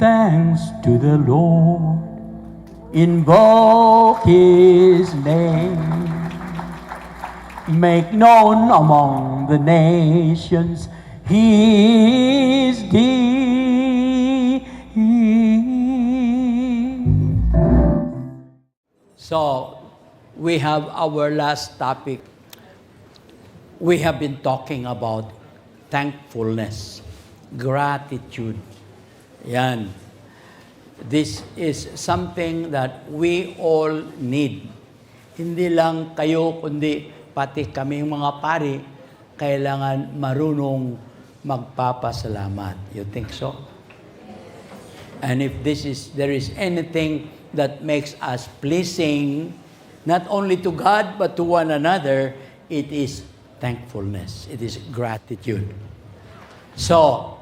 thanks to the Lord, invoke His name, make known among the nations His deed. So, we have our last topic. We have been talking about thankfulness, gratitude. Yan. This is something that we all need. Hindi lang kayo, kundi pati kaming mga pari, kailangan marunong magpapasalamat. You think so? And if there is anything that makes us pleasing, not only to God, but to one another, it is thankfulness. It is gratitude. So,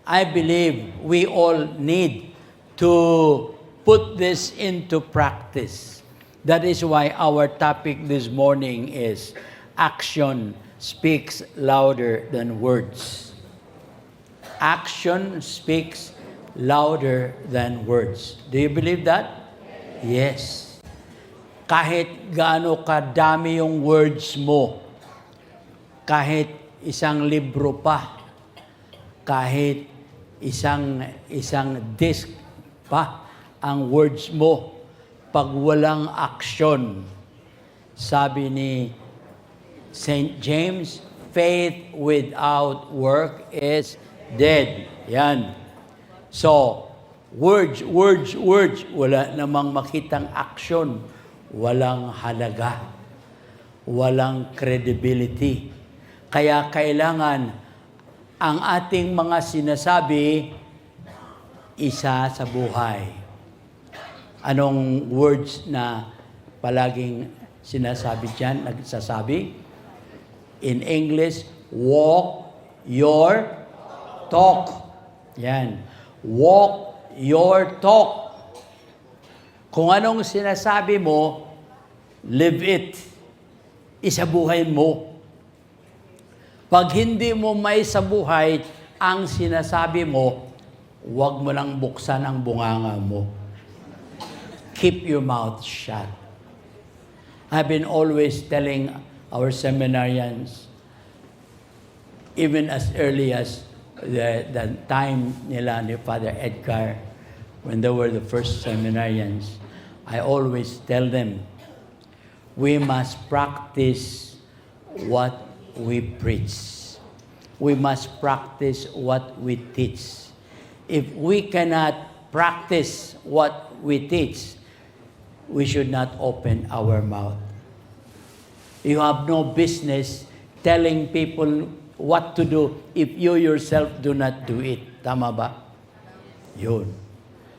I believe we all need to put this into practice. That is why our topic this morning is action speaks louder than words. Action speaks louder than words. Do you believe that? Yes. Kahit gaano kadami yung words mo, kahit isang libro pa, kahit isang disc pa ang words mo, pag walang action, sabi ni St. James, faith without work is dead. Yan. So, words, wala namang makitang action, walang halaga, walang credibility. Kaya kailangan ang ating mga sinasabi, isa sa buhay. Anong words na palaging sinasabi dyan, nagsasabi? In English, walk your talk. Yan. Walk your talk. Kung anong sinasabi mo, live it. Isabuhay mo. Pag hindi mo may sabuhay ang sinasabi mo, huwag mo lang buksan ang bunganga mo. Keep your mouth shut. I've been always telling our seminarians, even as early as the time nila ni Father Edgar, when they were the first seminarians, I always tell them, we must practice what we preach. We must practice what we teach. If we cannot practice what we teach, we should not open our mouth. You have no business telling people what to do if you yourself do not do it. Tama ba? Yun.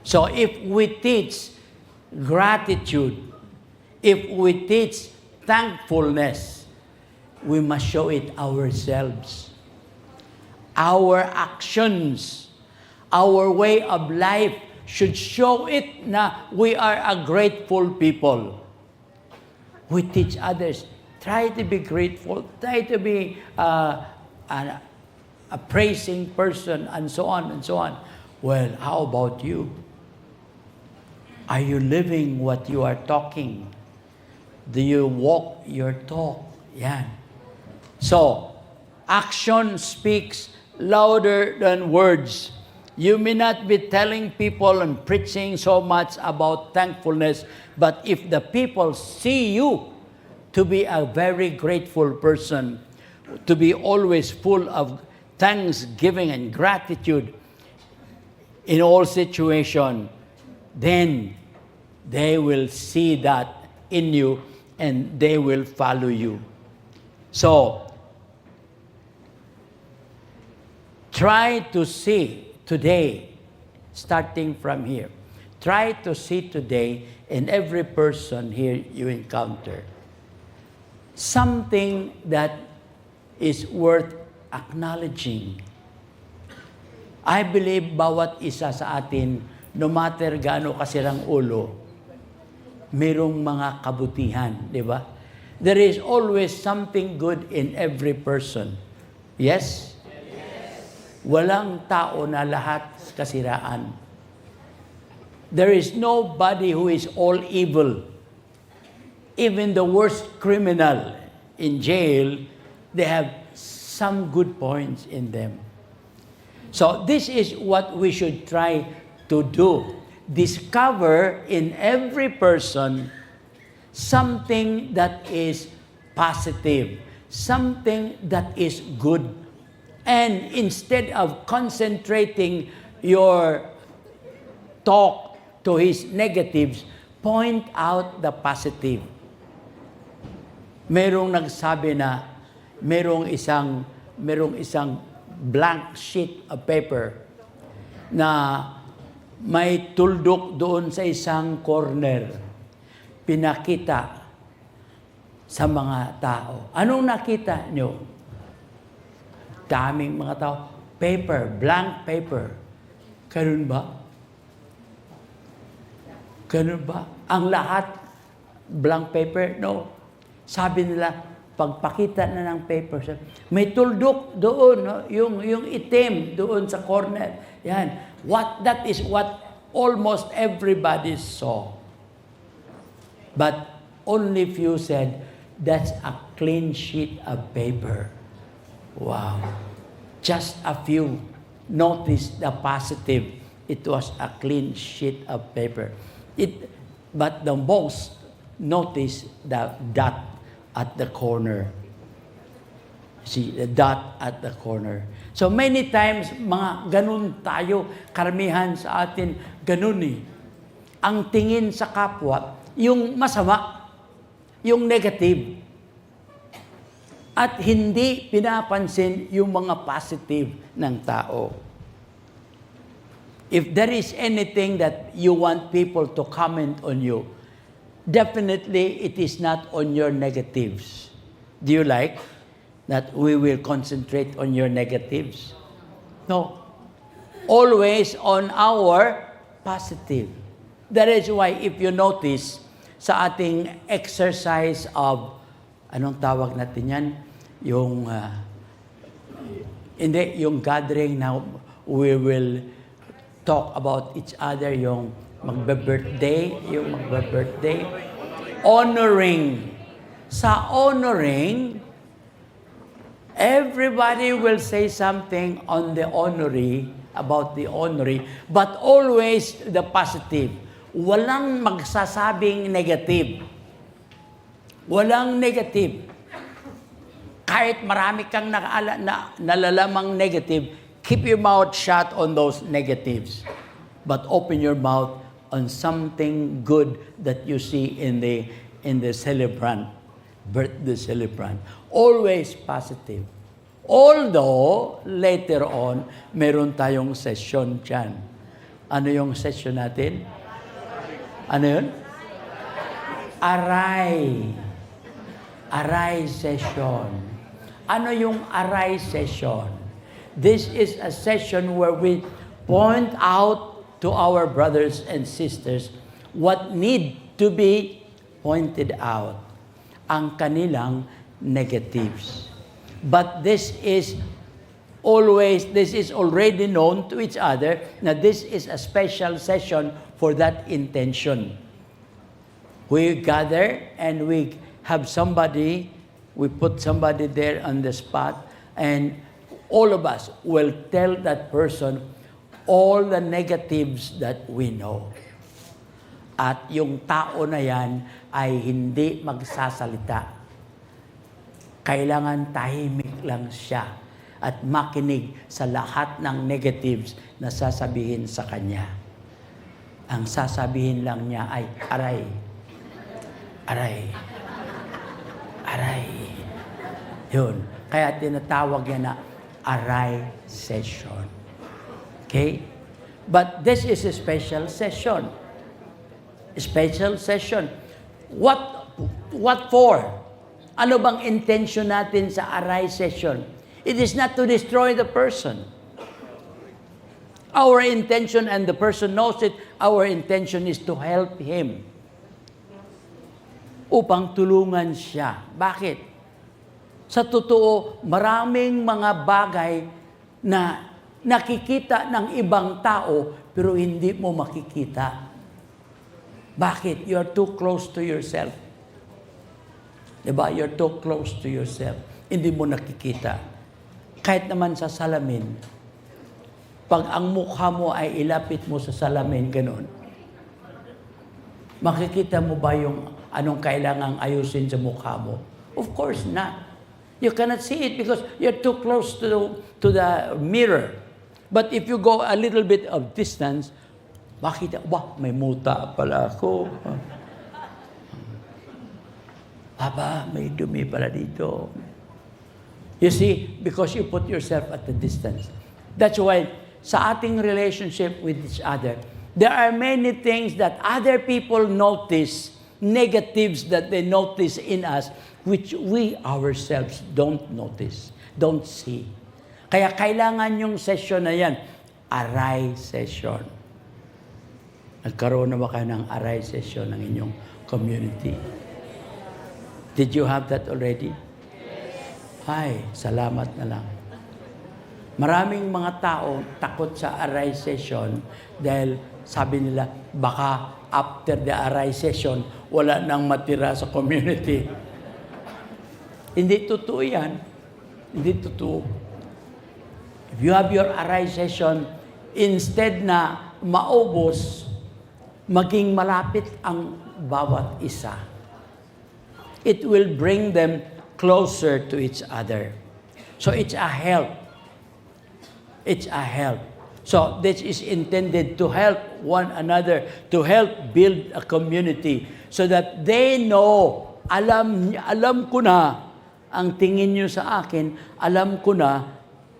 So if we teach gratitude, if we teach thankfulness, we must show it ourselves. Our actions, our way of life should show it na we are a grateful people. We teach others. Try to be grateful. Try to be a praising person, and so on and so on. Well, how about you? Are you living what you are talking? Do you walk your talk? Yan. So, action speaks louder than words. You may not be telling people and preaching so much about thankfulness, but if the people see you to be a very grateful person, to be always full of thanksgiving and gratitude in all situations, then they will see that in you and they will follow you. So, try to see today, starting from here, try to see today in every person here you encounter something that is worth acknowledging. I believe bawat isa sa atin, no matter gaano kasirang ulo, mayroong mga kabutihan, di ba? There is always something good in every person. Yes? Walang tao na lahat kasiraan. There is nobody who is all evil. Even the worst criminal in jail, they have some good points in them. So this is what we should try to do. Discover in every person something that is positive, something that is good. And instead of concentrating your talk to his negatives, point out the positive. Merong nagsabi na merong isang blank sheet of paper na may tuldok doon sa isang corner. Pinakita sa mga tao. Anong nakita nyo? Daming mga tao. Paper, blank paper. Ganun ba? Ganun ba? Ang lahat, blank paper? No. Sabi nila, pagpakita na ng paper, may tuldok doon, no? yung itim doon sa corner. Yan. That is what almost everybody saw. But only few said, that's a clean sheet of paper. Wow. Just a few noticed the positive. It was a clean sheet of paper. But the most noticed the dot at the corner. See, the dot at the corner. So many times, mga ganun tayo, karamihan sa atin, ganun eh. Ang tingin sa kapwa, yung masama, yung negative. At hindi pinapansin yung mga positive ng tao. If there is anything that you want people to comment on you, definitely it is not on your negatives. Do you like that we will concentrate on your negatives? No. Always on our positive. That is why if you notice sa ating exercise of, anong tawag natin yan? Yung gathering na we will talk about each other, yung magbe-birthday, honoring. Sa honoring, everybody will say something on the honoree, about the honoree, but always the positive. Walang magsasabing negative. Walang negative. Kahit marami kang nalalamang negative, keep your mouth shut on those negatives. But open your mouth on something good that you see in the celebrant, birthday celebrant. Always positive. Although, later on, meron tayong session dyan. Ano yung session natin? Ano yun? Aray. Aray session. Ano yung aray session? This is a session where we point out to our brothers and sisters what need to be pointed out. Ang kanilang negatives. But this is already known to each other na this is a special session for that intention. We gather and we have somebody, we put somebody there on the spot, and all of us will tell that person all the negatives that we know. At yung tao na yan ay hindi magsasalita. Kailangan tahimik lang siya at makinig sa lahat ng negatives na sasabihin sa kanya. Ang sasabihin lang niya ay, aray, aray, aray. Yun. Kaya tinatawag niya na aray session. Okay? But this is a special session. A special session. What for? Ano bang intention natin sa aray session? It is not to destroy the person. Our intention, and the person knows it, our intention is to help him. Upang tulungan siya. Bakit? Sa totoo, maraming mga bagay na nakikita ng ibang tao, pero hindi mo makikita. Bakit? You're too close to yourself. Diba? You're too close to yourself. Hindi mo nakikita. Kahit naman sa salamin, pag ang mukha mo ay ilapit mo sa salamin, ganun, makikita mo ba yung anong kailangang ayusin sa mukha mo? Of course not. You cannot see it because you're too close to the mirror. But if you go a little bit of distance, makita, may muta pala ako. Aba, may dumi pala dito. You see, because you put yourself at a distance. That's why sa ating relationship with each other, there are many things that other people notice, negatives that they notice in us, which we ourselves don't notice, don't see. Kaya kailangan yung session na yan, aray session. Nagkaroon na ba kayo ng aray session ng inyong community? Did you have that already? Ay, salamat na lang. Maraming mga tao takot sa aray session dahil sabi nila, baka after the aray session, wala nang matira sa community. Hindi totoo yan. Hindi totoo. If you have your aray session, instead na maubos, maging malapit ang bawat isa. It will bring them closer to each other. So it's a help. It's a help. So this is intended to help one another, to help build a community so that they know, alam ko na, ang tingin nyo sa akin, alam ko na,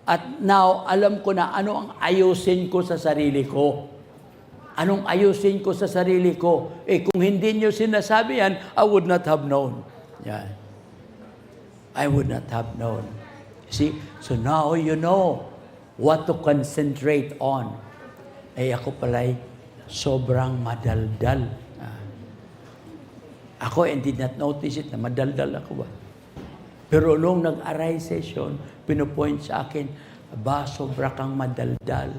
at now, alam ko na ano ang ayusin ko sa sarili ko. Anong ayusin ko sa sarili ko? Kung hindi nyo sinasabi yan, I would not have known. Yeah. I would not have known. See? So now you know what to concentrate on. Ako pala'y sobrang madaldal. Ako, and did not notice it na madaldal ako ba? Pero nung nag-aray session, pinupoint sa akin, sobra kang madaldal.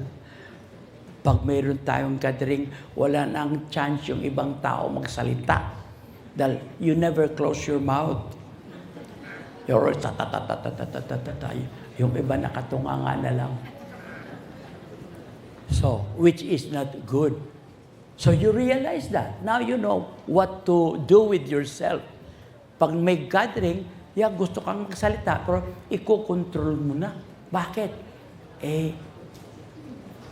Pag mayroon tayong gathering, wala nang chance yung ibang tao magsalita. Dahil you never close your mouth. You're yung iba nakatunganga na lang. So, which is not good. So you realize that. Now you know what to do with yourself. Pag may gathering, gusto kang magsalita, pero iko-control mo na. Bakit?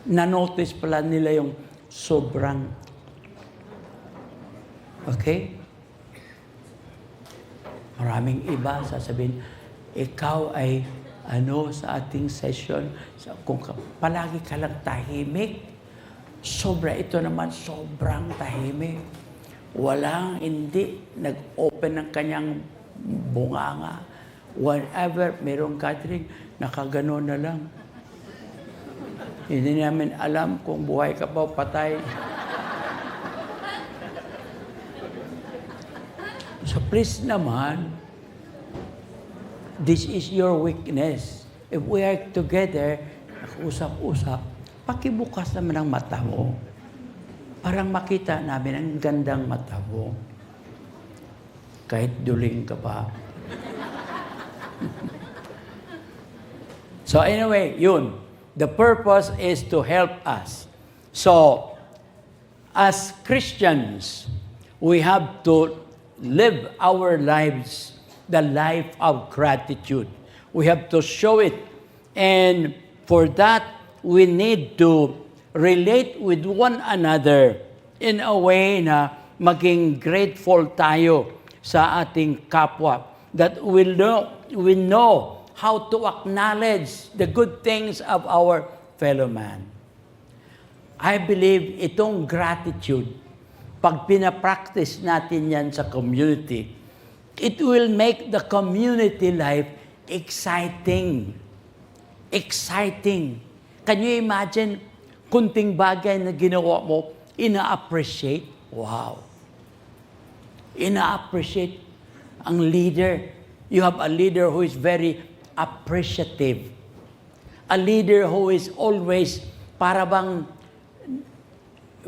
Na-notice pala nila yung sobrang, okay? Maraming iba sasabihin, ikaw ay sa ating session, kung palagi ka lang tahimik, ito naman sobrang tahimik. Hindi nag-open ng kanyang bunganga. Whenever mayroong gathering, nakagano na lang. Hindi namin alam kung buhay ka pa o patay. So please naman, this is your weakness. If we are together, usap-usap, pakibukas naman ang mata mo. Parang makita namin ang gandang mata mo. Kahit duling ka pa. So anyway, yun. The purpose is to help us. So, as Christians, we have to live our lives, the life of gratitude. We have to show it. And for that, we need to relate with one another in a way na maging grateful tayo sa ating kapwa. That we know how to acknowledge the good things of our fellow man. I believe itong gratitude, pag pinapractice natin yan sa community, it will make the community life exciting. Exciting. Can you imagine, kunting bagay na ginawa mo, ina-appreciate? Wow. Ina-appreciate ang leader. You have a leader who is very appreciative. A leader who is always para bang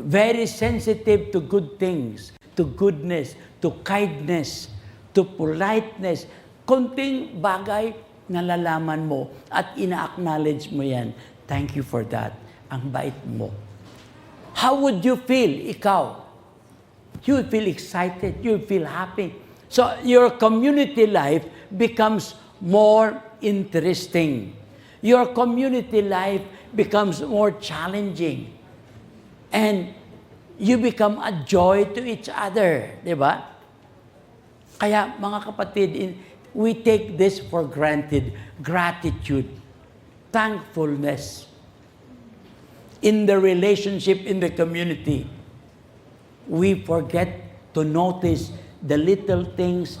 very sensitive to good things, to goodness, to kindness, to politeness. Konting bagay nalalaman mo at ina-acknowledge mo yan. Thank you for that. Ang bait mo. How would you feel, ikaw? You will feel excited. You will feel happy. So your community life becomes more interesting. Your community life becomes more challenging. And you become a joy to each other. Di ba? Kaya mga kapatid, we take this for granted. Gratitude, thankfulness in the relationship, in the community. We forget to notice the little things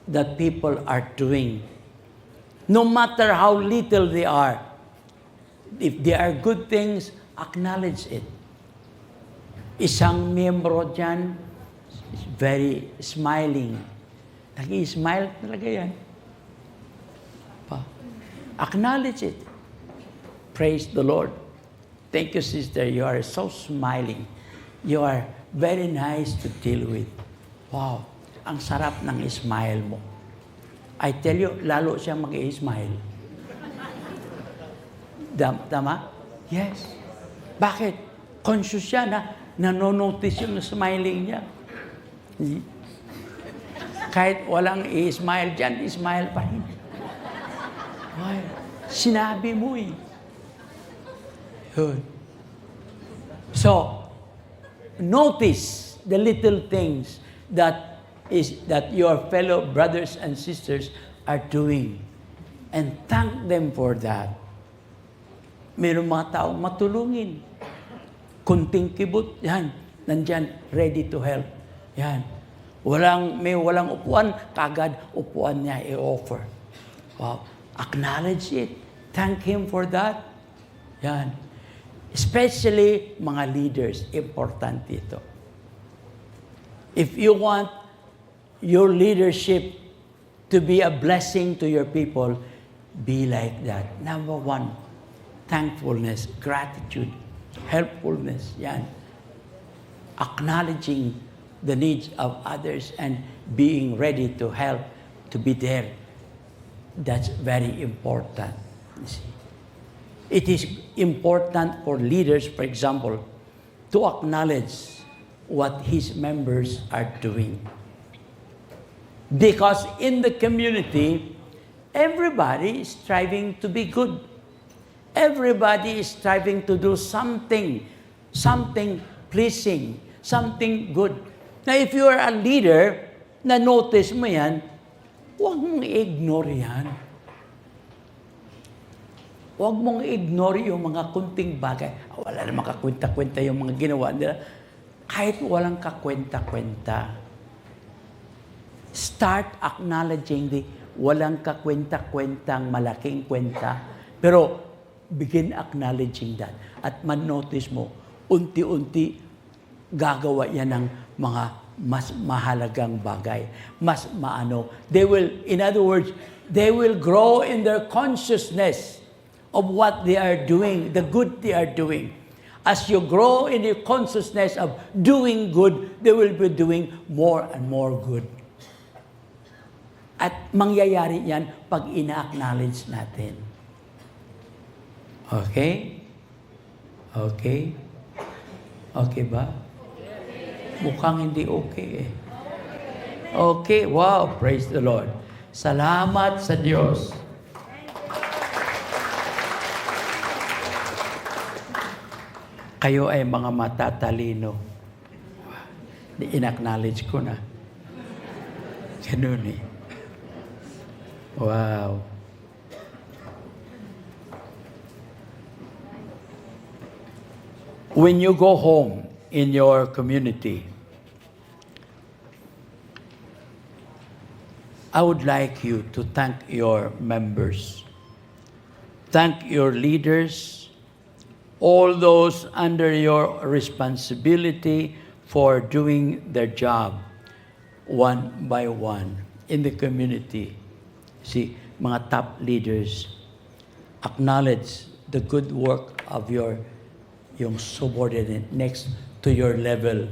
that people are doing. No matter how little they are, if they are good things, acknowledge it. Isang miyembro dyan, very smiling. Nag-i-smile talaga yan. Acknowledge it. Praise the Lord. Thank you, sister. You are so smiling. You are very nice to deal with. Wow, ang sarap ng smile mo. I tell you, lalo siya mag-i-smile. Tama? Yes. Bakit? Conscious siya na nanonotice yung smiling niya. Kahit walang i-smile dyan, i-smile pa rin. Why? Sinabi mo eh. Yun. So, notice the little things that your fellow brothers and sisters are doing. And thank them for that. Mayroong mga taong matulungin. Kunting kibot, yan, nandyan, ready to help. Yan. May walang upuan, kagad upuan niya i-offer. Wow. Acknowledge it. Thank Him for that. Yan. Especially mga leaders, important ito. If you want your leadership to be a blessing to your people, be like that. Number one, thankfulness, gratitude, helpfulness, yan. Acknowledging the needs of others and being ready to help, to be there. That's very important. You see. It is important for leaders, for example, to acknowledge what his members are doing. Because in the community, everybody is striving to be good. Everybody is striving to do something pleasing, something good. Now, if you are a leader, na notice mo yan, huwag mong i-ignore yan. Huwag mong i-ignore yung mga kunting bagay. Wala namang kakwenta-kwenta yung mga ginawa nila. Kahit walang kakwenta-kwenta. Start acknowledging the walang kakwenta-kwentang malaking kwenta. Pero begin acknowledging that. At man-notice mo, unti-unti gagawa yan ng mga mas mahalagang bagay. Mas maano. In other words, they will grow in their consciousness of what they are doing, the good they are doing. As you grow in your consciousness of doing good, they will be doing more and more good. At mangyayari yan pag ina-acknowledge natin. Okay? Okay? Okay ba? Mukhang hindi okay eh. Okay, wow, praise the Lord. Salamat sa Diyos. Kayo ay mga matatalino. In-acknowledge ko na. Ganun eh. Wow. When you go home in your community, I would like you to thank your members. Thank your leaders, all those under your responsibility for doing their job one by one in the community. See, mga top leaders, acknowledge the good work of yung subordinate next to your level.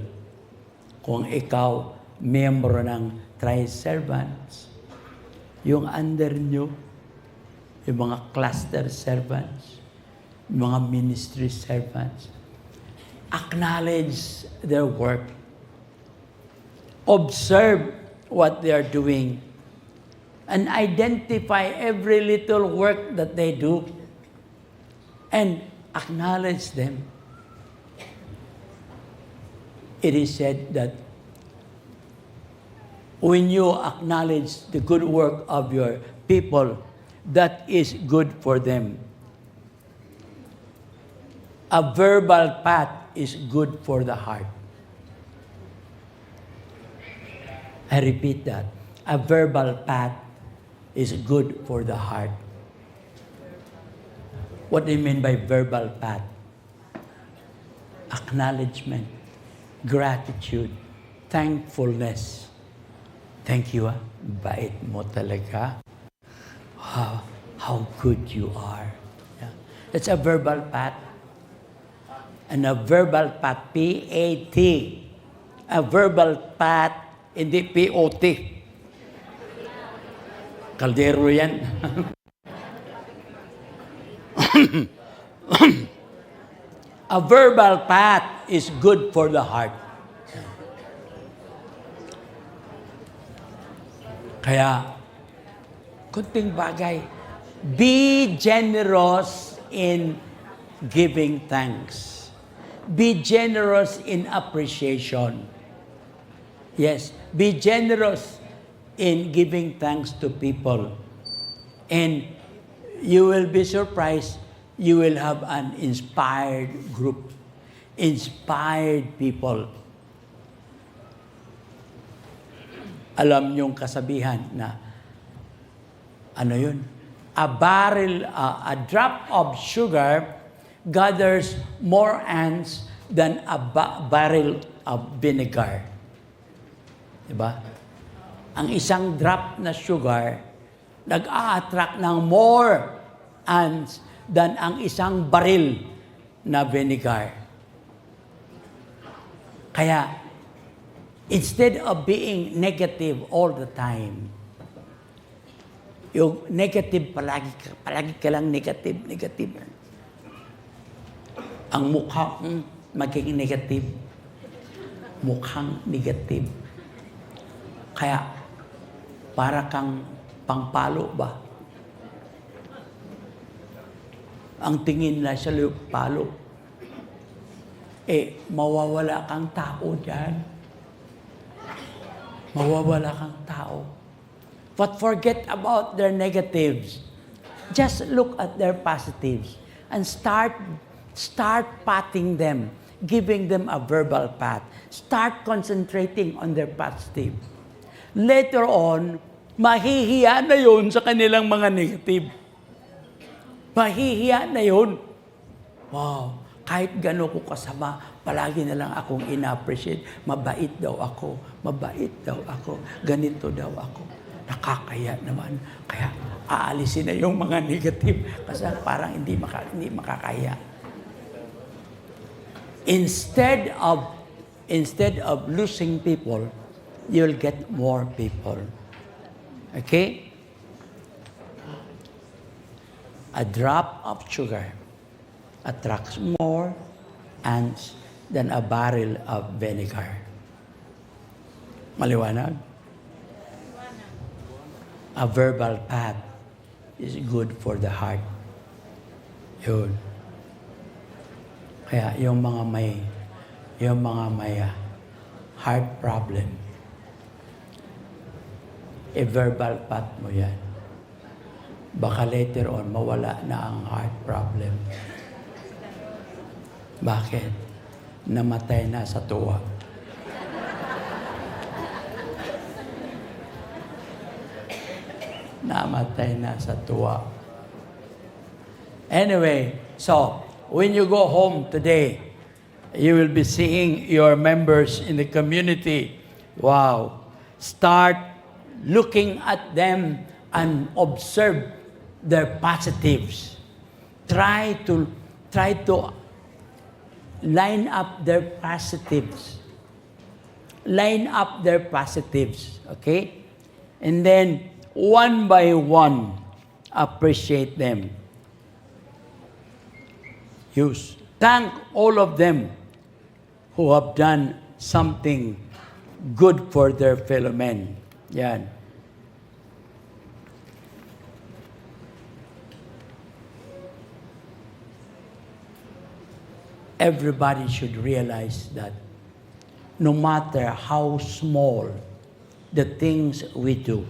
Kung ikaw, miyembro ng tri-servants, yung under nyo, yung mga cluster servants, yung mga ministry servants, acknowledge their work. Observe what they are doing and identify every little work that they do and acknowledge them. It is said that when you acknowledge the good work of your people, that is good for them. A verbal path is good for the heart. I repeat that. A verbal path is good for the heart. What do you mean by verbal path? Acknowledgement, gratitude, thankfulness. Thank you, bait mo talaga. How good you are. Yeah. It's a verbal path. And a verbal path, P-A-T. A verbal path, hindi P-O-T. Kaldero yan. A verbal path is good for the heart. Kaya, kunting bagay, be generous in giving thanks. Be generous in appreciation. Yes, be generous in giving thanks to people. And you will be surprised, you will have an inspired group, inspired people. Alam niyong kasabihan na, ano yun? A drop of sugar gathers more ants than a barrel of vinegar. Diba? Ang isang drop na sugar, nag-a-attract ng more ants than ang isang baril na vinegar. Kaya, instead of being negative all the time, yung negative, palagi ka lang negative. Ang mukha, magiging negative. Mukhang negative. Kaya, para kang pangpalo ba? Ang tingin na sa palo, mawawala kang tao dyan. Mawawala kang tao. But forget about their negatives. Just look at their positives and start patting them, giving them a verbal pat. Start concentrating on their positive. Later on, mahihiya na yun sa kanilang mga negative. Mahihiya na yun. Wow, kahit gano'n ko kasama, palagi na lang akong ina-appreciate. Mabait daw ako, ganito daw ako. Nakakaya naman. Kaya aalisin na yung mga negative kasi parang hindi makakaya. Instead of losing people, you'll get more people. Okay? A drop of sugar attracts more ants than a barrel of vinegar. Maliwanag? A verbal path is good for the heart. Yun. Kaya yung mga may heart problem, verbal path mo yan. Baka later on, mawala na ang heart problem. Bakit? Namatay na sa tuwa. Namatay na sa tuwa. Anyway, so, when you go home today, you will be seeing your members in the community. Wow. Start looking at them and observe their positives. Try to line up their positives. Line up their positives, okay? And then, one by one, appreciate them. Thank all of them who have done something good for their fellow men. Yan. Everybody should realize that no matter how small the things we do,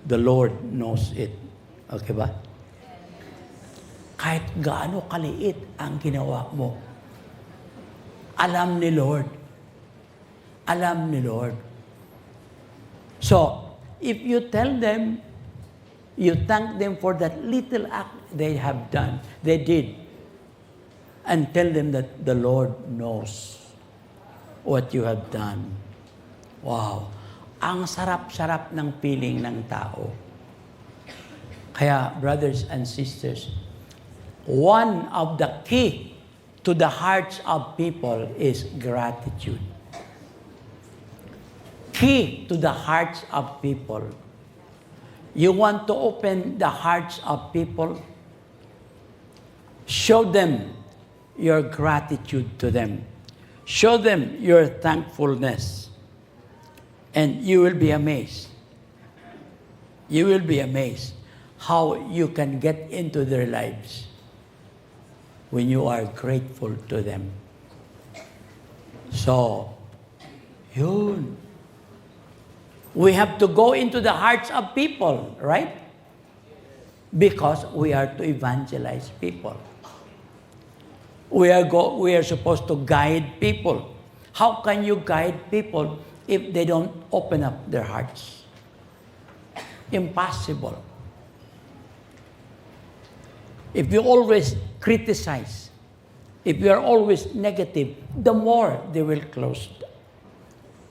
the Lord knows it. Okay ba? Kahit gaano kaliit ang ginawa mo, alam ni Lord. Alam ni Lord. So, if you tell them, you thank them for that little act they have done, they did, and tell them that the Lord knows what you have done. Wow. Ang sarap-sarap ng feeling ng tao. Kaya, brothers and sisters, one of the key to the hearts of people is gratitude. Key to the hearts of people. You want to open the hearts of people? Show them your gratitude to them. Show them your thankfulness. And you will be amazed. You will be amazed how you can get into their lives when you are grateful to them. So, yun. We have to go into the hearts of people, right? Because we are to evangelize people. We are supposed to guide people. How can you guide people if they don't open up their hearts? Impossible. If you always criticize, if you are always negative, the more they will close.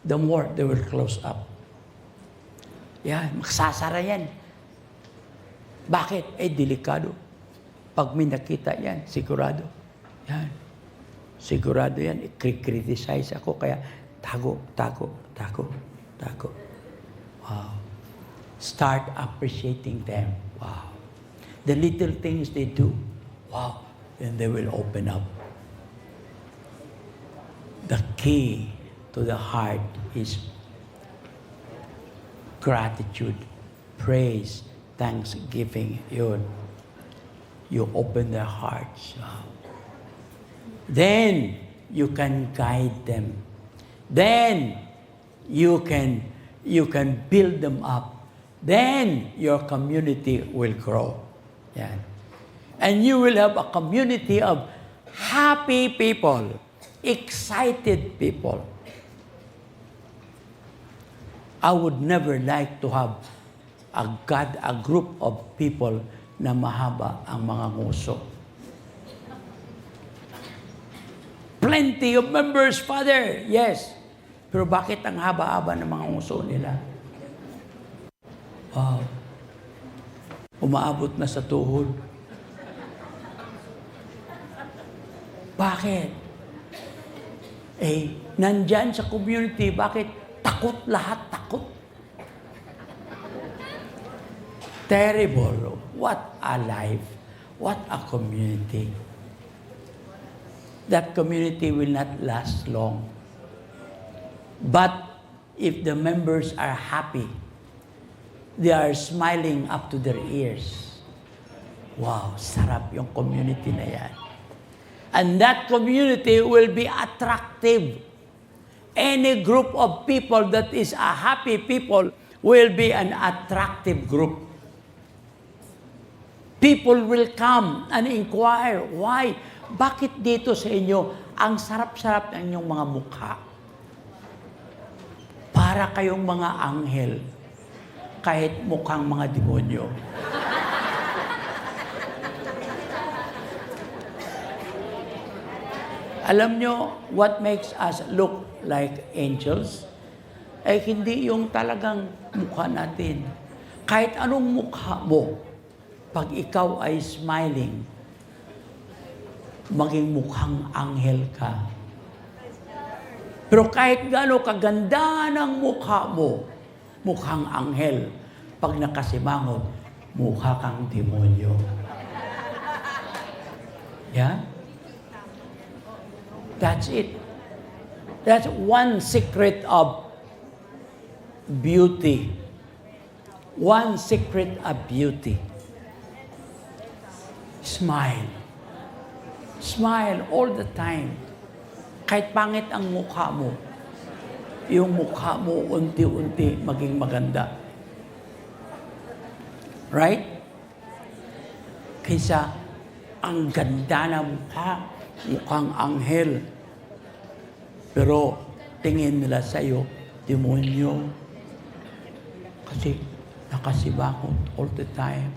The more they will close up. Yan, magsasara yan. Bakit? Delikado. Pag may nakita yan, sigurado. Yan. Sigurado yan. I-criticize ako, kaya tago. Wow. Start appreciating them. Wow. The little things they do. Wow. And they will open up. The key to the heart is gratitude, praise, thanksgiving. Yun. You open their hearts. Wow. Then, you can guide them. Then, you can build them up. Then, your community will grow. Yan. And you will have a community of happy people, excited people. I would never like to have a group of people na mahaba ang mga nguso. Plenty of members, Father. Yes. Pero bakit ang haba-haba ng mga nguso nila? Wow. Umaabot na sa tuhod. Bakit? Nandyan sa community, bakit takot lahat? Takot. Terrible. What a life. What a community. That community will not last long. But if the members are happy, they are smiling up to their ears. Wow, sarap yung community na yan. And that community will be attractive. Any group of people that is a happy people will be an attractive group. People will come and inquire, why? Bakit dito sa inyo, ang sarap-sarap ng inyong mga mukha? Para kayong mga anghel, kahit mukhang mga demonyo. Alam nyo, what makes us look like angels? Hindi yung talagang mukha natin. Kahit anong mukha mo, pag ikaw ay smiling, maging mukhang anghel ka. Pero kahit gaano kaganda ng mukha mo, mukhang anghel, pag nakasimangot, mukha kang demonyo. Yeah? That's it. That's one secret of beauty. One secret of beauty. Smile. Smile all the time. Kahit pangit ang mukha mo, yung mukha mo unti-unti maging maganda. Right? Kaysa ang ganda ng mukha, mukhang anghel. Pero tingin nila sa'yo, demonyo. Kasi nakasibakot all the time.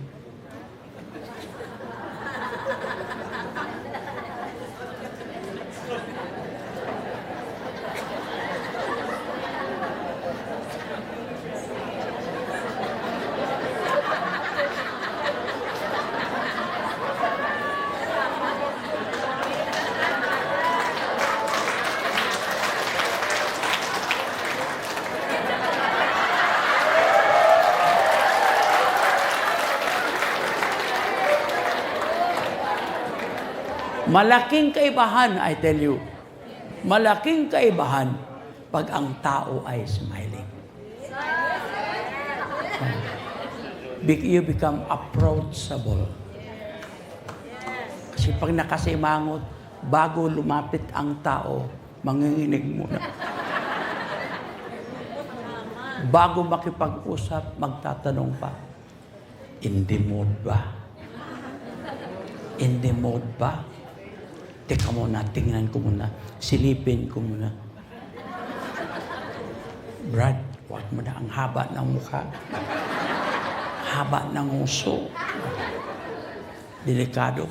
Malaking kaibahan, I tell you. Malaking kaibahan pag ang tao ay smiling. You become approachable. Kasi pag nakasimangot, bago lumapit ang tao, manginginig muna. Bago makipag-usap, magtatanong pa, in the mood ba? In the mood ba? Teka muna, tingnan ko muna. Silipin ko muna. Brad, huwag mo na ang haba ng mukha. Haba ng uso. Delikado.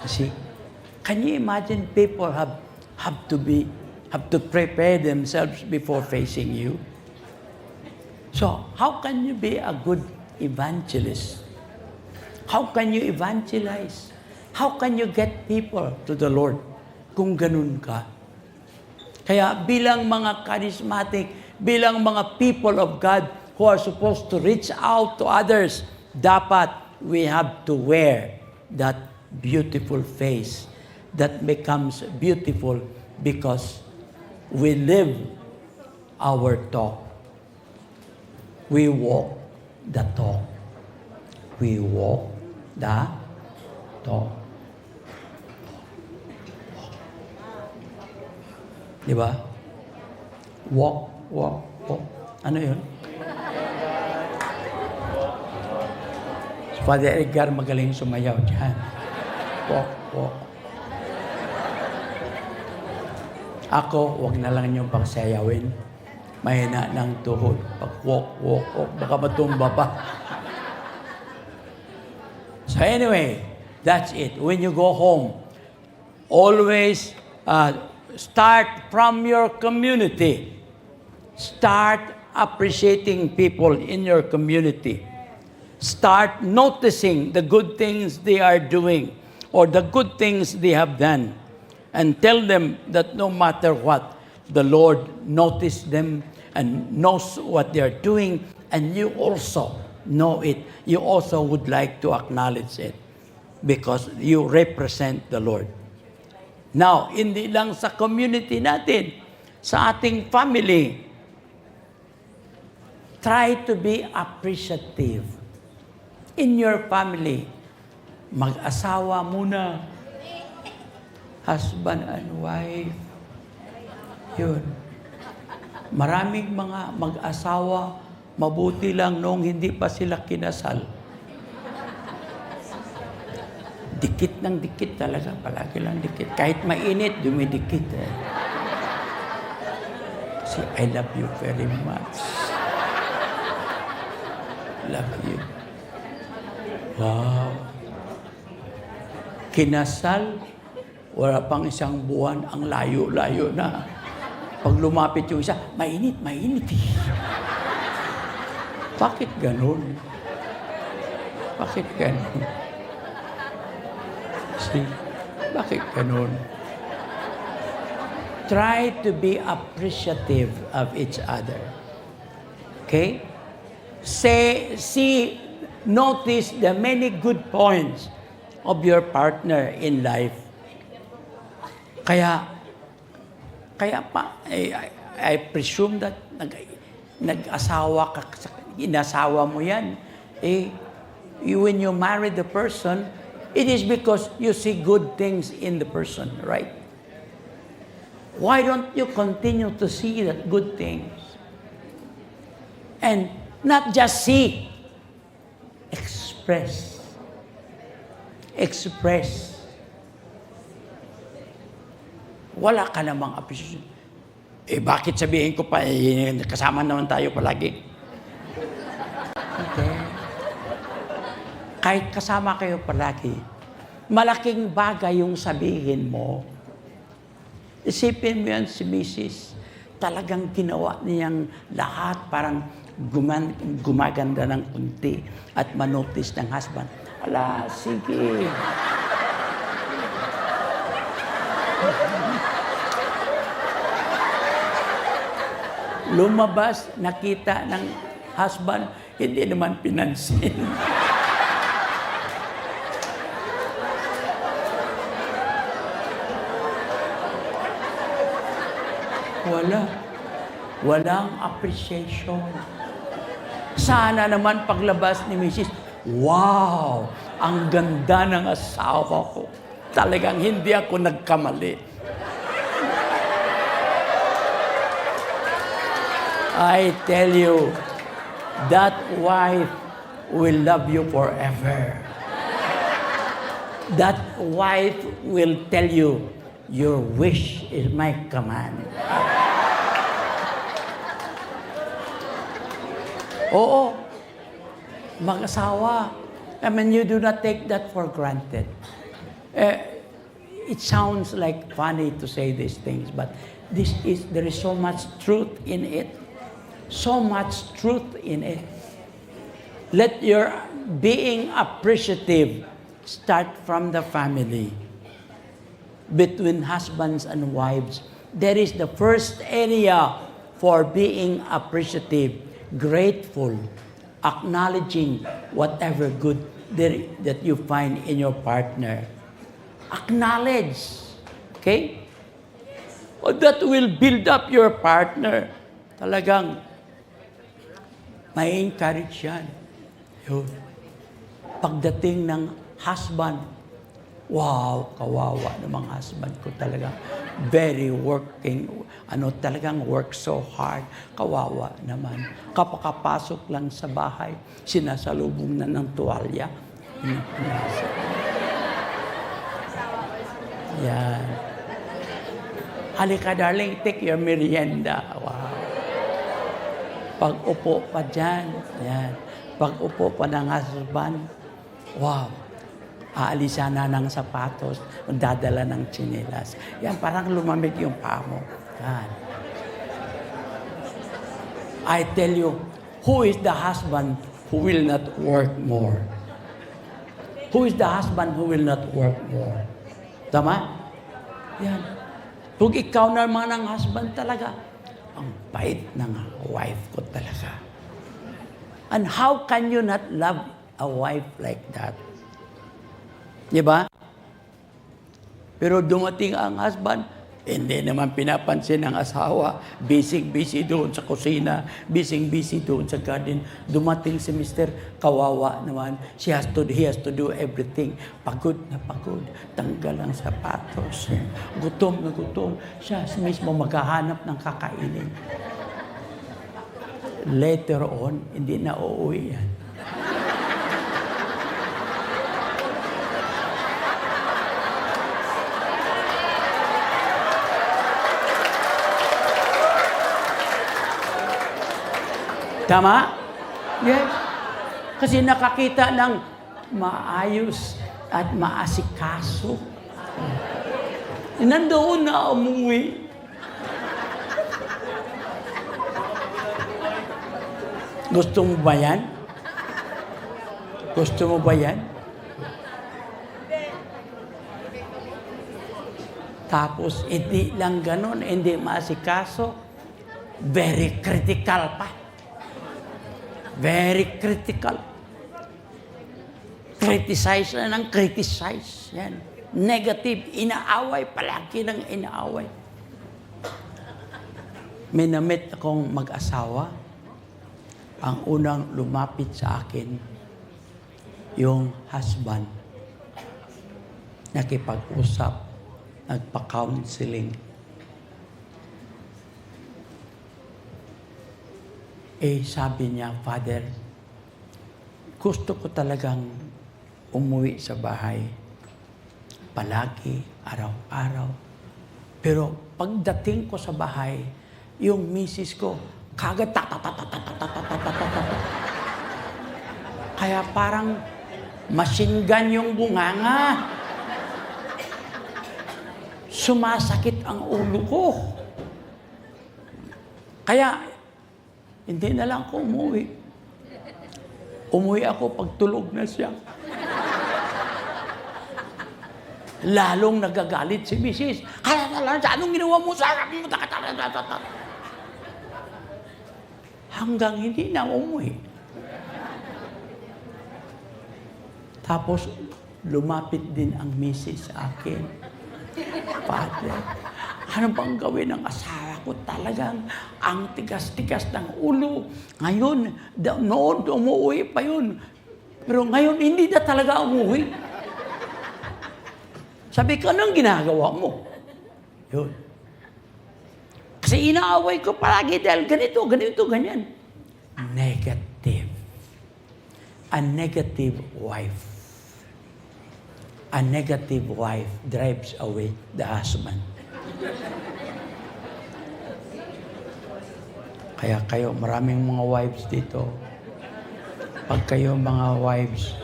See? Can you imagine people have to prepare themselves before facing you? So, how can you be a good evangelist? How can you evangelize? How can you get people to the Lord kung ganun ka? Kaya bilang mga charismatic, bilang mga people of God who are supposed to reach out to others, dapat we have to wear that beautiful face that becomes beautiful because we live our talk. We walk the talk. We walk the talk. Di ba? Walk, walk, walk. Ano yun? Father Edgar magaling sumayaw dyan. Walk, walk. Ako, wag na lang yung pagsayawin. Mahina ng tuhod. Pag walk, walk, walk, baka matumba pa. So anyway, that's it. When you go home, always start from your community. Start appreciating people in your community. Start noticing the good things they are doing or the good things they have done. And tell them that no matter what, the Lord noticed them and knows what they are doing, and you also know it. You also would like to acknowledge it because you represent the Lord. Now, hindi lang sa community natin, sa ating family, try to be appreciative. In your family, mag-asawa muna. Husband and wife. Yun. Maraming mga mag-asawa, mabuti lang nung hindi pa sila kinasal. Dikit ng dikit talaga, palagi lang dikit. Kahit mainit, dumidikit. Kasi I love you very much. Love you. Wow. Kinasal, wala pang isang buwan, ang layo-layo na. Pag lumapit yung isa, mainit, mainit. Bakit ganun? Bakit ganun? See? Bakit ganun? Try to be appreciative of each other. Okay? Notice the many good points of your partner in life. Kaya I presume that nag-asawa ka, inasawa mo yan. When you marry the person, it is because you see good things in the person, right? Why don't you continue to see that good things? And not just see, express. Express. Wala ka namang appreciation. Bakit sabihin ko pa, kasama naman tayo palagi? Okay. Kahit kasama kayo palagi, malaking bagay yung sabihin mo. Isipin mo yan si Mrs. Talagang ginawa niyang lahat, parang gumaganda ng kunti at manotice ng husband. Ala, sige. Lumabas, nakita ng husband, hindi naman pinansin. Walang appreciation. Sana naman paglabas ni Mrs., wow, ang ganda ng asawa ko. Talagang hindi ako nagkamali. I tell you, that wife will love you forever. That wife will tell you, your wish is my command. Oo, mag-asawa. I mean, you do not take that for granted. It sounds like funny to say these things, but there is so much truth in it. So much truth in it. Let your being appreciative start from the family. Between husbands and wives, there is the first area for being appreciative, grateful, acknowledging whatever good that you find in your partner. Acknowledge. Okay? That will build up your partner. Talagang may encourage yan. Yun. Pagdating ng husband, wow, kawawa ng mga husband ko talaga. Very working, talagang work so hard. Kawawa naman. Kapakapasok lang sa bahay, sinasalubong na ng tuwalya. Yan. Halika darling, take your merienda. Wow. Pag-upo pa dyan, yan. Pag-upo pa ng husband, wow. Aalisan na ng sapatos, dadala ng tsinelas. Yan, parang lumamig yung paa mo. Yan. I tell you, who is the husband who will not work more? Who is the husband who will not work more? Tama? Yan. Kung ikaw naman ang husband talaga, ang bait ng wife ko talaga. And how can you not love a wife like that? Diba? Pero dumating ang husband, hindi naman pinapansin ng asawa. Busy doon sa kusina, busy doon sa garden. Dumating si Mr. Kawawa naman. He has to do everything. Pagod na pagod. Tanggal ang sapatos. Gutom na gutom. Siya mismo maghahanap ng kakainin. Later on, hindi na uuwi yan. Tama? Yes. Kasi nakakita ng maayos at maasikaso. Nandoon na umuwi. Gusto mo ba yan? Gusto mo ba yan? Tapos, hindi lang ganun, hindi maasikaso. Very critical pa. Very critical. Criticize na ng criticize. Yan. Negative, inaaway, palagi ng inaaway. May namit akong mag-asawa. Ang unang lumapit sa akin, yung husband. Nakipag-usap, nagpa-counseling. Sabi niya, Father, gusto ko talagang umuwi sa bahay. Palagi, araw-araw. Pero pagdating ko sa bahay, yung misis ko, kagad kaya parang machine gun yung bunganga. Sumasakit ang ulo ko. Kaya, hindi na lang ako umuwi. Umuwi ako pag tulog na siya. Lalong nagagalit si Mrs. Kaya lang siya, anong ginawa mo sa akin? Hanggang hindi na umuwi. Tapos, lumapit din ang Mrs. sa akin. Father, ano bang gawin ng asawa ko? Talagang ang tigas-tigas ng ulo. Ngayon, noon umuwi pa yun. Pero ngayon, hindi na talaga umuwi. Sabi ko, anong ginagawa mo? Yun. Kasi inaaway ko palagi dahil ganito, ganyan. Negative. A negative wife. A negative wife drives away the husband. Kaya kayo, maraming mga wives dito. Pag kayo mga wives,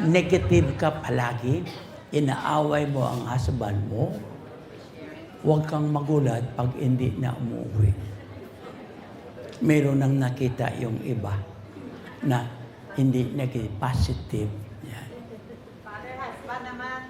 negative ka palagi, inaaway mo ang husband mo, huwag kang magulat pag hindi na umuwi. Meron nang nakita yung iba na hindi naging positive. Yan. Father, husband naman.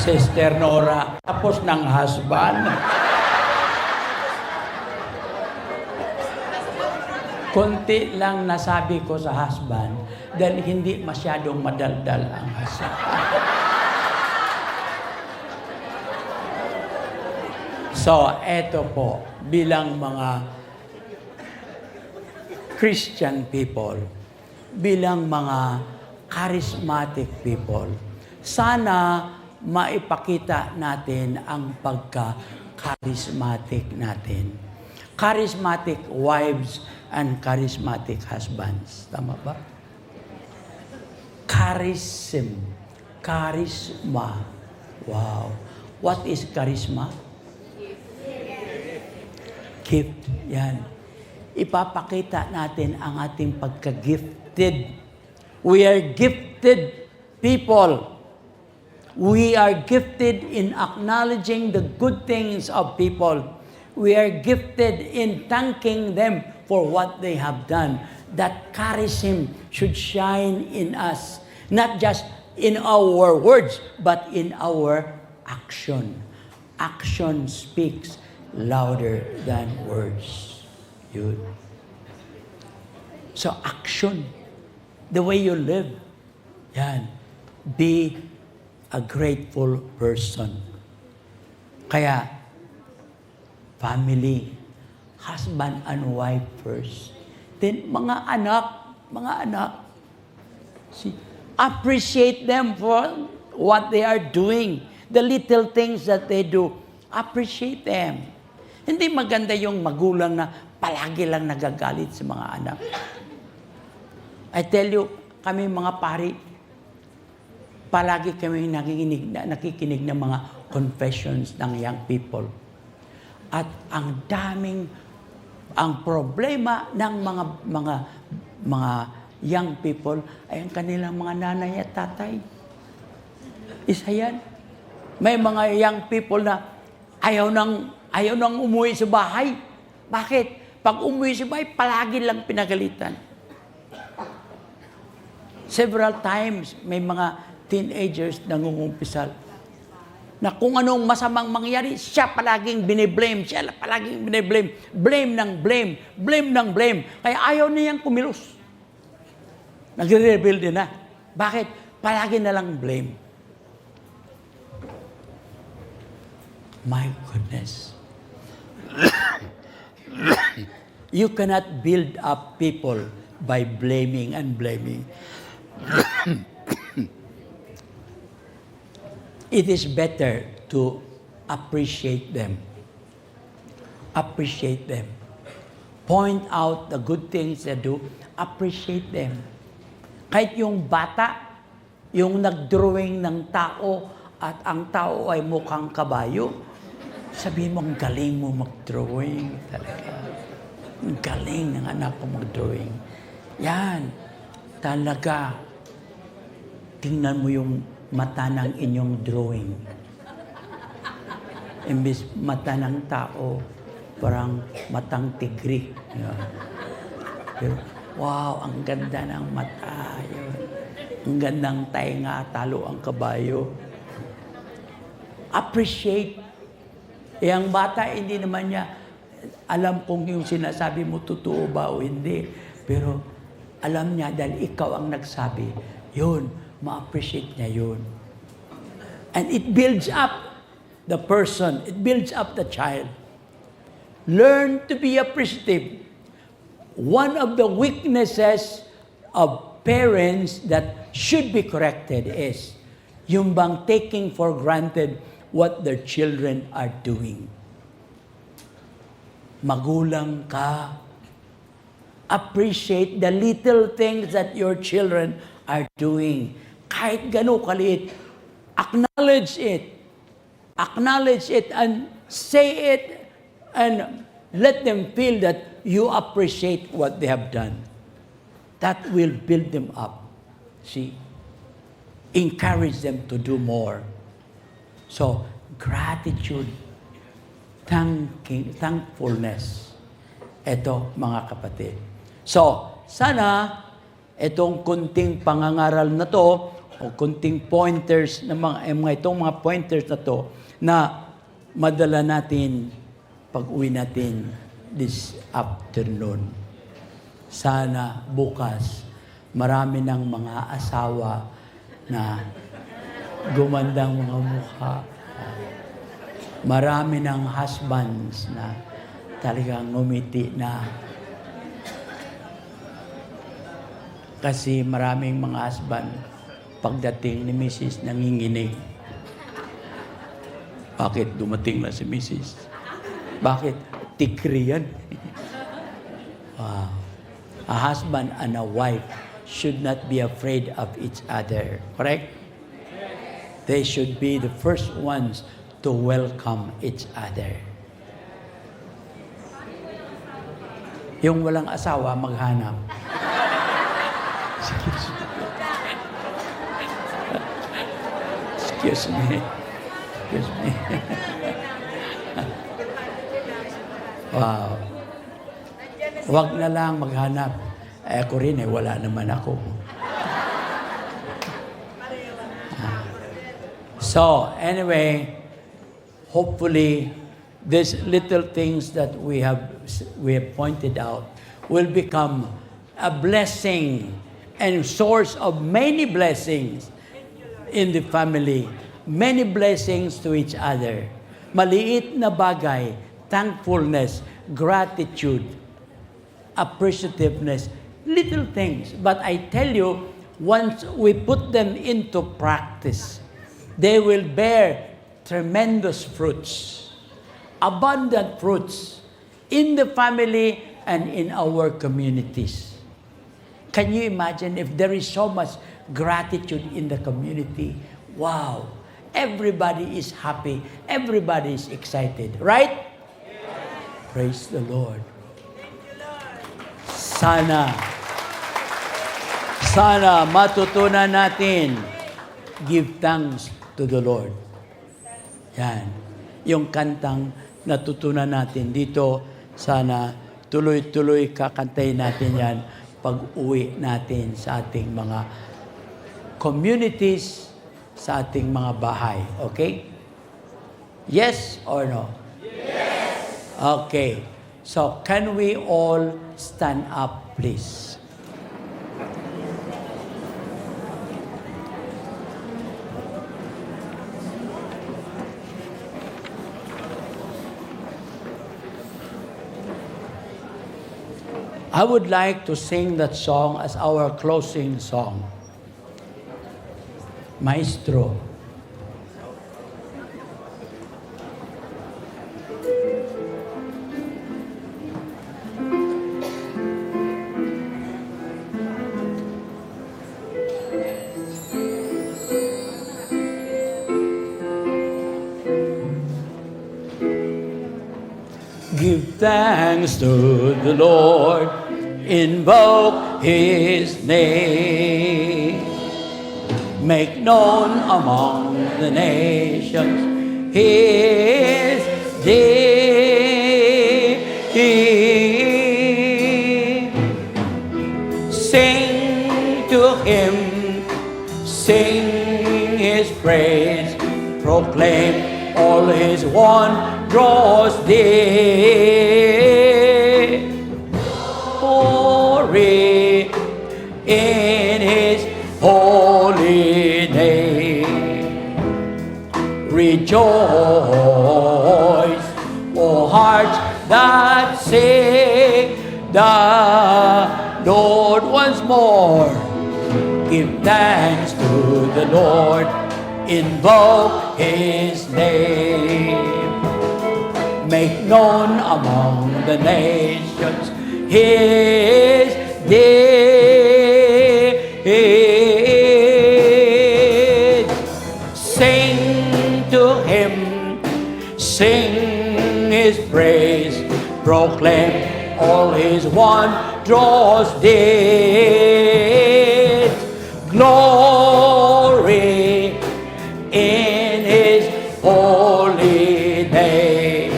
Sister Nora, tapos ng husband. Konti lang nasabi ko sa husband dahil hindi masyadong madaldal ang husband. So, eto po, bilang mga Christian people, bilang mga charismatic people, sana maipakita natin ang pagka-charismatic natin. Charismatic wives and charismatic husbands. Tama ba? Charisma. Wow. What is charisma? Gift. Yan. Ipapakita natin ang ating pagka-gifted. We are gifted people. We are gifted in acknowledging the good things of people. We are gifted in thanking them for what they have done. That charism should shine in us. Not just in our words, but in our action. Action speaks louder than words. Yun. So action. The way you live. Yan. Be a grateful person. Kaya, family, husband and wife first. Then, mga anak, appreciate them for what they are doing. The little things that they do. Appreciate them. Hindi maganda yung magulang na palagi lang nagagalit sa mga anak. I tell you, kami mga pari, palagi kami nakikinig ng mga confessions ng young people. At ang problema ng mga young people ay ang kanilang mga nanay at tatay. Isa yan. May mga young people na ayaw nang umuwi sa bahay. Bakit? Pag umuwi sa bahay, palagi lang pinagalitan. Several times, may mga teenagers nangungumpisal na kung anong masamang mangyari, siya palaging biniblame, siya palaging biniblame, blame ng blame, blame ng blame. Kaya ayaw niyang kumilos. Nagre-rebuild din na. Bakit? Palagi na lang blame. My goodness. You cannot build up people by blaming and blaming. It is better to appreciate them. Appreciate them. Point out the good things they do. Appreciate them. Kahit yung bata, yung nag-drawing ng tao at ang tao ay mukhang kabayo, sabihin mo, ang galing mo mag-drawing talaga. Ang galing ng anak ko mag-drawing. Yan. Talaga. Tingnan mo yung mata ng inyong drawing. Imbis mata ng tao, parang matang tigri. Yan. Pero, wow, ang ganda ng mata. Yun. Ang gandang tainga, talo ang kabayo. Appreciate. Ang bata, hindi naman niya alam kung yung sinasabi mo totoo ba o hindi. Pero alam niya dahil ikaw ang nagsabi, yun, ma-appreciate niya yun. And it builds up the person. It builds up the child. Learn to be appreciative. One of the weaknesses of parents that should be corrected is yung bang taking for granted what their children are doing. Magulang ka. Appreciate the little things that your children are doing. Kahit gano'n kaliit, acknowledge it. Acknowledge it and say it and let them feel that you appreciate what they have done. That will build them up. See? Encourage them to do more. So, gratitude, thankfulness. Ito, mga kapatid. So, sana itong kunting pangangaral na to o kunting pointers na itong mga pointers na to na madala natin pag-uwi natin this afternoon. Sana bukas marami ng mga asawa na gumandang mga mukha. Marami ng husbands na talagang ngumiti na. Kasi maraming mga husband, pagdating ni Mrs. nanginginig. Bakit dumating na si Mrs.? Bakit? Tikri yan. Wow. A husband and a wife should not be afraid of each other. Correct? They should be the first ones to welcome each other. Yung walang asawa, maghanap. Excuse me. Excuse me. Wow. Huwag na lang maghanap. Ako rin wala naman ako. So, anyway, hopefully, these little things that we have pointed out will become a blessing and source of many blessings in the family. Many blessings to each other. Maliit na bagay, thankfulness, gratitude, appreciativeness, little things. But I tell you, once we put them into practice, they will bear tremendous fruits, abundant fruits in the family and in our communities. Can you imagine if there is so much gratitude in the community? Wow! Everybody is happy. Everybody is excited. Right? Yes. Praise the Lord. Sana Sana matutunan natin, give thanks to the Lord. Yan. Yung kantang natutunan natin dito, sana tuloy-tuloy kakantayin natin yan pag-uwi natin sa ating mga communities, sa ating mga bahay. Okay? Yes or no? Yes! Okay. So, can we all stand up, please? I would like to sing that song as our closing song. Maestro. Give thanks to the Lord, invoke His name. Make known among the nations His deed. Sing to Him, sing His praise, proclaim all His wondrous deeds. Glory in His holy name. Rejoice, O hearts that sing the Lord once more. Give thanks to the Lord, invoke His name. Make known among the nations His deeds. Sing to Him, sing His praise, proclaim all His wondrous deeds. Glory in His holy name.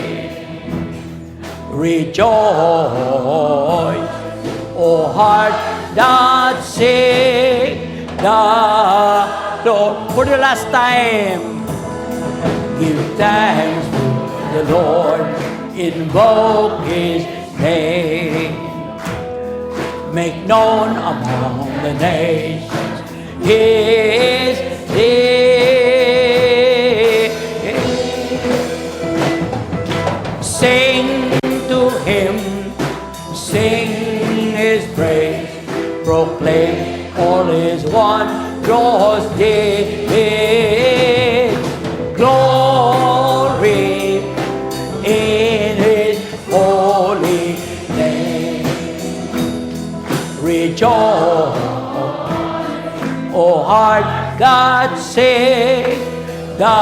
Rejoice, O heart that sing the Lord. For the last time, give thanks to the Lord, invoke His name. Make known among the nations His deeds. Sing to Him, sing His praise, proclaim all His wondrous deeds. Glory in His holy name. Rejoice, O heart, God sing the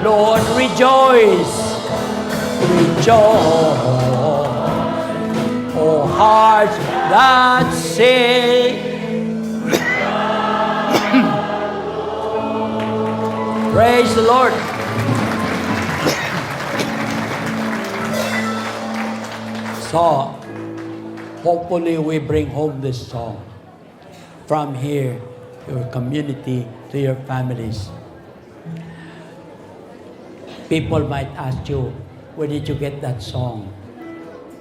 Lord. Rejoice, rejoice, O hearts that sing. Praise the Lord. So, hopefully we bring home this song from here, your community, to your families. People might ask you, where did you get that song?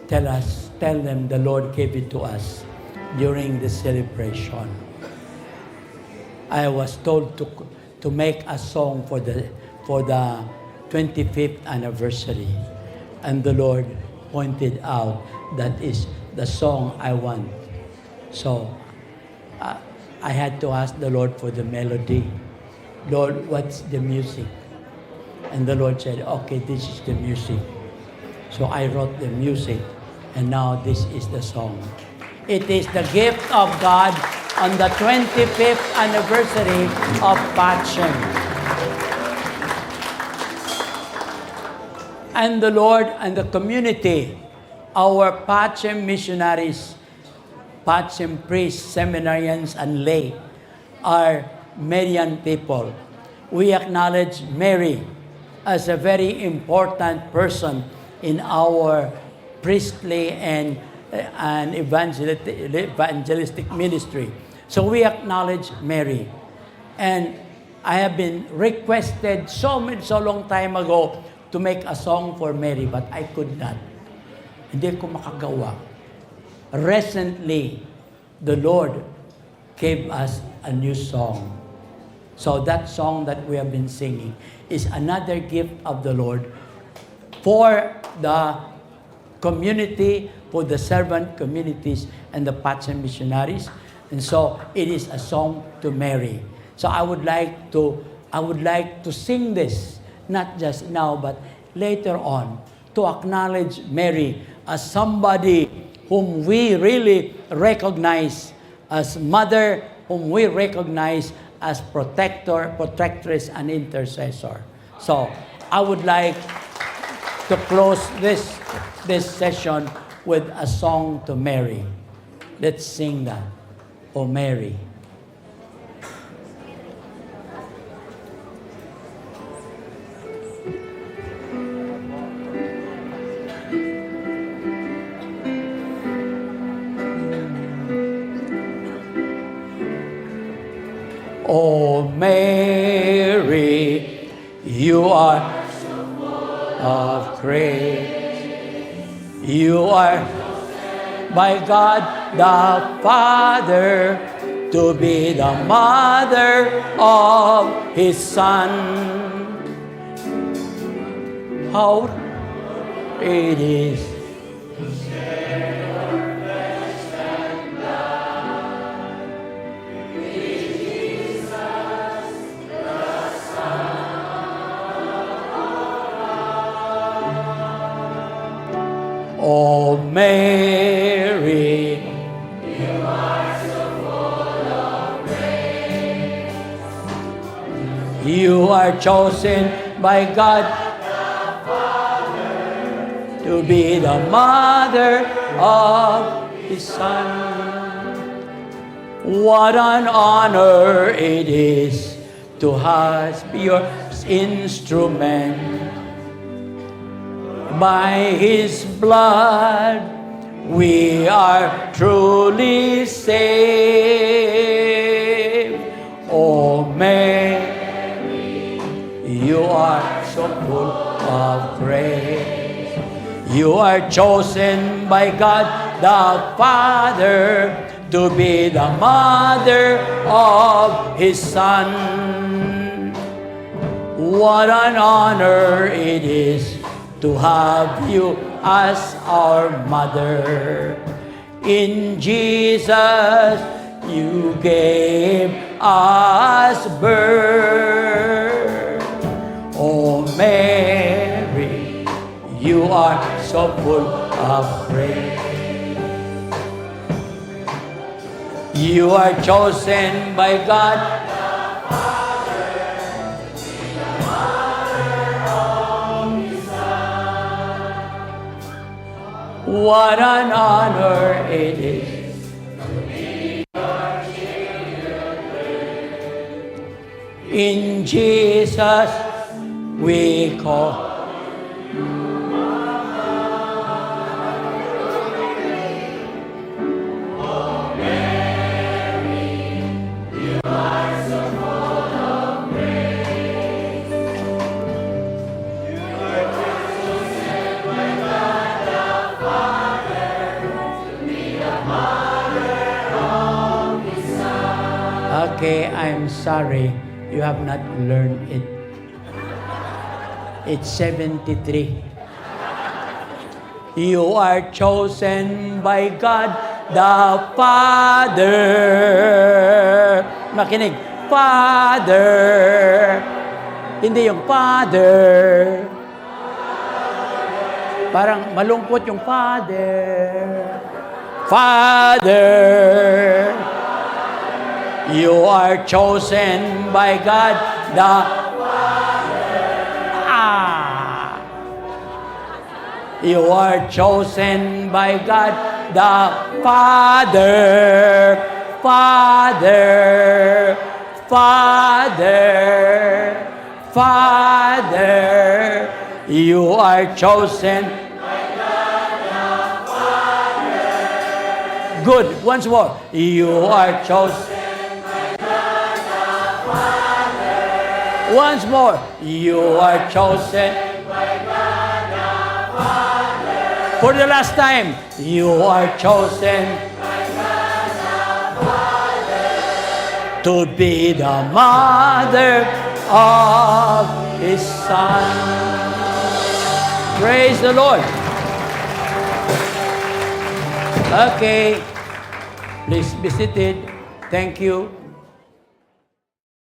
Tell them the Lord gave it to us during the celebration. I was told to make a song for the 25th anniversary, and the Lord pointed out that is the song I want. So I had to ask the Lord for the melody. Lord, what's the music? And the Lord said, okay, this is the music. So I wrote the music, and now this is the song. It is the gift of God on the 25th anniversary of Passion. And the Lord and the community, our Passion missionaries, Patsim priests, seminarians, and lay are Marian people. We acknowledge Mary as a very important person in our priestly and evangelistic ministry. So we acknowledge Mary. And I have been requested so long time ago to make a song for Mary, but I could not. Hindi ko makagawa. Recently, the Lord gave us a new song. So that song that we have been singing is another gift of the Lord for the community, for the servant communities and the Patsim missionaries. And so it is a song to Mary. So I would like to sing this, not just now, but later on, to acknowledge Mary as somebody whom we really recognize as mother, whom we recognize as protector, protectress, and intercessor. So I would like to close this session with a song to Mary. Let's sing that. Oh Mary. Oh Mary, you are of grace. You are by God the Father to be the mother of His Son. How it is. Oh Mary, you are so full of grace. You are chosen by God the Father to be the mother of His Son. What an honor it is to have your instrument. By His blood, we are truly saved. Oh Mary, you are so full of grace. You are chosen by God the Father to be the mother of His Son. What an honor it is to have you as our mother. In Jesus, you gave us birth. Oh Mary, you are so full of grace. You are chosen by God. What an honor it is to be your children. In Jesus we call. Oh Mary, you are so full of grace. You are chosen by God. Okay, I'm sorry. You have not learned it. It's 73. You are chosen by God the Father. Makinig. Father. Hindi yung Father. Parang malungkot yung Father. Father. You are chosen by God the You are chosen by God the Father, Father, Father, Father, you are chosen. Good. Once more. You are chosen. Once more. You are chosen. For the last time. You are chosen. To be the mother of His Son. Praise the Lord. Okay. Please be seated. Thank you.